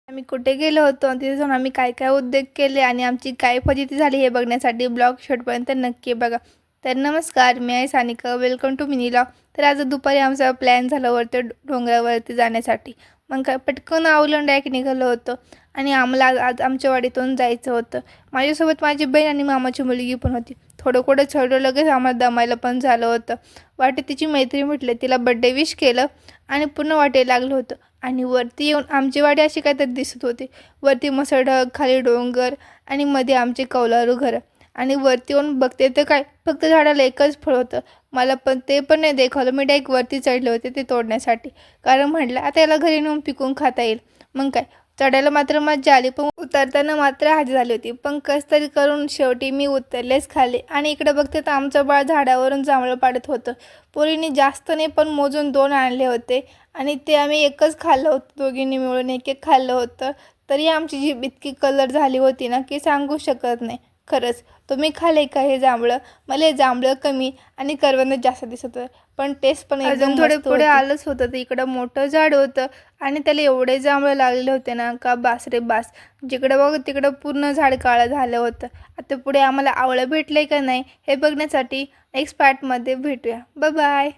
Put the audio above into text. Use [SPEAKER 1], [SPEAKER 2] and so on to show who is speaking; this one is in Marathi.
[SPEAKER 1] आम्ही कुठे गेलो होतो आणि तिथे जाऊन आम्ही काय काय उद्योग केले आणि आमची काय फजिती झाली हे बघण्यासाठी ब्लॉग शेवटपर्यंत नक्की बघा. तर नमस्कार, मी आहे Sanika, welcome to mini blog. तर आज दुपारी आमचा प्लॅन झाला वरती डोंगरावरती जाण्यासाठी. मग काय पटकन आवरून डायरेक्ट निघालो होतो आणि आम्हाला आज आमच्या वाडीतून जायचं होतं. माझ्यासोबत माझी बहीण आणि मामाची मुलगी पण होती. थोडं थोडं चढलो, लगेच आम्हाला दमायला पण झालं होतं. वाटेत तिची मैत्रीण म्हटलं, तिला बड्डे विश केलं आणि पुन्हा वाटेला लागलं होतं. आणि वरती येऊन आमची वाडी अशी काहीतरी दिसत होती. वरती मसळढग, खाली डोंगर आणि मध्ये आमचे कौलारू घरं. आणि वरती येऊन बघते तर काय, फक्त झाडाला एकच फळ होतं. मला पण ते पण नाही देखावलं. मी डायरेक्ट वरती चढले होते ते तोडण्यासाठी, कारण म्हटलं आता याला घरी नेऊन पिकून खाता येईल. मग काय, चढायला मात्र मजा आली, पण उतरताना मात्र हाजी झाली होती. पण कसं तरी करून शेवटी मी उतरलेच खाली. आणि इकडे बघते तर आमचं बाळ झाडावरून जांभळं पाडत होतं. पोरीने जास्त नाही पण मोजून 2 आणले होते आणि ते आम्ही एकच खाल्लं होतं, दोघींनी मिळून एक एक खाल्लं होतं. तरी आमची जीभ इतकी कलर झाली होती ना की सांगू शकत नाही. खरंच तुम्ही खाल्ले का हे जांभळं? मला हे जांभळं कमी आणि करवंद जास्त दिसत होतं, पण टेस्ट पण एकदम थोडे पुढे आलंच होतं तर इकडं मोठं झाड होतं आणि त्याला एवढे जांभळं लागलेले होते ना का बास रे बास. जिकडं बघ तिकडं पूर्ण झाड काळं झालं होतं. आता पुढे आम्हाला आवळं भेटले का नाही हे बघण्यासाठी नेक्स्ट पार्टमध्ये भेटूया. Bye bye.